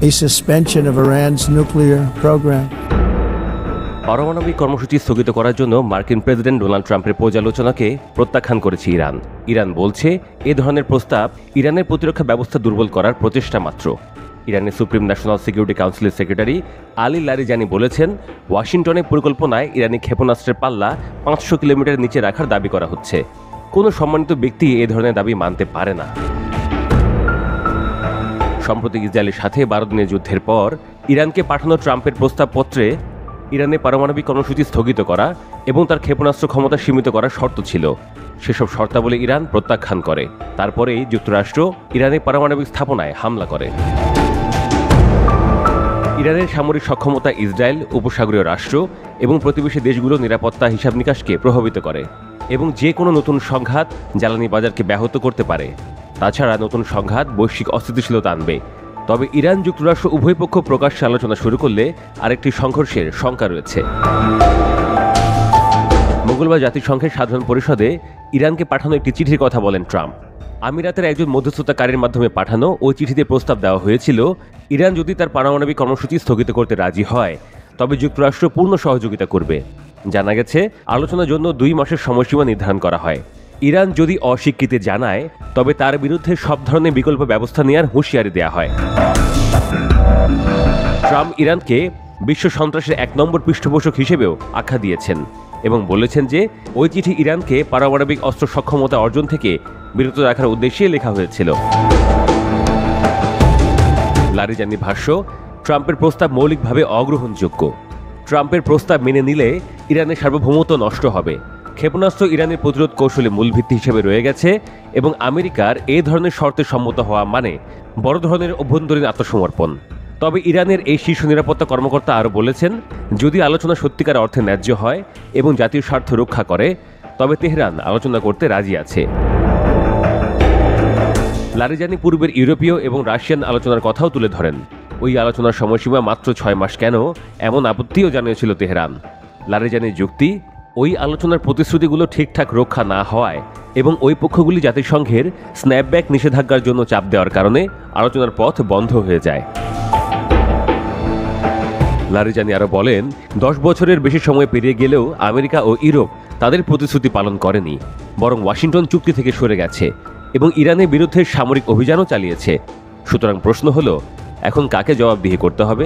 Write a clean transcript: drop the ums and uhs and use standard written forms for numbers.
a suspension of Iran's nuclear program. পারমাণবিক কর্মসূচি স্থগিত করার জন্য মার্কিন প্রেসিডেন্ট ডোনাল্ড ট্রাম্পের পর্যালোচনাকে প্রত্যাখ্যান করেছে ইরান। ইরান বলছে এ ধরনের প্রস্তাব ইরানের প্রতিরক্ষা ব্যবস্থা দুর্বল করার প্রচেষ্টা মাত্র। ইরানের সুপ্রিম ন্যাশনাল সিকিউরিটি কাউন্সিলের সেক্রেটারি আলী লারিজানি বলেছেন, ওয়াশিংটনের পরিকল্পনায় ইরানি ক্ষেপণাস্ত্রের পাল্লা 500 কিলোমিটার নিচে রাখার দাবি করা হচ্ছে। কোনো সম্মানিত ব্যক্তি এ ধরনের দাবি মানতে পারে না। সম্প্রতি ইসরায়েলের সাথে 12 দিনের যুদ্ধের পর ইরানকে পাঠানো ট্রাম্পের প্রস্তাবপত্রে ইরানের পারমাণবিক কর্মসূচি স্থগিত করা এবং তার ক্ষেপণাস্ত্র ক্ষমতা সীমিত করার শর্ত ছিল। সেসব শর্তাবলী ইরান প্রত্যাখ্যান করে। তারপরেই যুক্তরাষ্ট্র ইরানের পারমাণবিক স্থাপনায় হামলা করে। ইরানের সামরিক সক্ষমতা ইসরায়েল, উপসাগরীয় রাষ্ট্র এবং প্রতিবেশী দেশগুলোর নিরাপত্তা হিসাব নিকাশকে প্রভাবিত করে এবং যে কোনো নতুন সংঘাত জ্বালানি বাজারকে ব্যাহত করতে পারে। তাছাড়া নতুন সংঘাত বৈশ্বিক অস্থিতিশীলতা আনবে। তবে ইরান যুক্তরাষ্ট্র উভয় পক্ষ প্রকাশ্যে আলোচনা শুরু করলে আরেকটি সংঘর্ষের শঙ্কা রয়েছে। মঙ্গলবার জাতিসংঘের সাধারণ পরিষদে ইরানকে পাঠানো একটি চিঠির কথা বলেন ট্রাম্প। আমিরাতের একজন মধ্যস্থতাকারীর মাধ্যমে পাঠানো ওই চিঠিতে প্রস্তাব দেওয়া হয়েছিল, ইরান যদি তার পারমাণবিক কর্মসূচি স্থগিত করতে রাজি হয় তবে যুক্তরাষ্ট্র পূর্ণ সহযোগিতা করবে। জানা গেছে আলোচনার জন্য 2 মাসের সময়সীমা নির্ধারণ করা হয়। ইরান যদি অস্বীকৃতি জানায় তবে তার বিরুদ্ধে সব ধরনের বিকল্প ব্যবস্থা নেওয়ার হুঁশিয়ারি দেওয়া হয়। ট্রাম্প ইরানকে বিশ্ব সন্ত্রাসের 1 নম্বর পৃষ্ঠপোষক হিসেবেও আখ্যা দিয়েছেন এবং বলেছেন যে ওই চিঠি ইরানকে পারমাণবিক অস্ত্র সক্ষমতা অর্জন থেকে বিরত রাখার উদ্দেশ্যে লেখা হয়েছিল। লারিজানি ভাষ্য, ট্রাম্পের প্রস্তাব মৌলিকভাবে অগ্রহণযোগ্য। ট্রাম্পের প্রস্তাব মেনে নিলে ইরানের সার্বভৌমত্ব নষ্ট হবে। ক্ষেপণাস্ত্র ইরানের প্রতিরোধ কৌশলে মূল ভিত্তি হিসেবে রয়ে গেছে এবং আমেরিকার এই ধরনের শর্তে সম্মত হওয়া মানে বড় ধরনের অভ্যন্তরীণ আত্মসমর্পণ। তবে ইরানের এই শীর্ষ নিরাপত্তা কর্মকর্তা আরও বলেছেন, যদি আলোচনা সত্যিকার অর্থে ন্যায্য হয় এবং জাতীয় স্বার্থ রক্ষা করে তবে তেহরান আলোচনা করতে রাজি আছে। লারিজানি পূর্বের ইউরোপীয় এবং রাশিয়ান আলোচনার কথাও তুলে ধরেন। ওই আলোচনার সময়সীমা মাত্র 6 মাস কেন, এমন আপত্তিও জানিয়েছিল তেহরান। লারিজানির যুক্তি, ওই আলোচনার প্রতিশ্রুতিগুলো ঠিকঠাক রক্ষা না হওয়ায় এবং ওই পক্ষগুলি জাতিসংঘের স্ন্যাপব্যাক নিষেধাজ্ঞার জন্য চাপ দেওয়ার কারণে আলোচনার পথ বন্ধ হয়ে যায়। লারিজানি আরও বলেন, 10 বছরের বেশি সময় পেরিয়ে গেলেও আমেরিকা ও ইউরোপ তাদের প্রতিশ্রুতি পালন করেনি, বরং ওয়াশিংটন চুক্তি থেকে সরে গেছে এবং ইরানের বিরুদ্ধে সামরিক অভিযানও চালিয়েছে। সুতরাং প্রশ্ন হলো, এখন কাকে জবাবদিহি করতে হবে?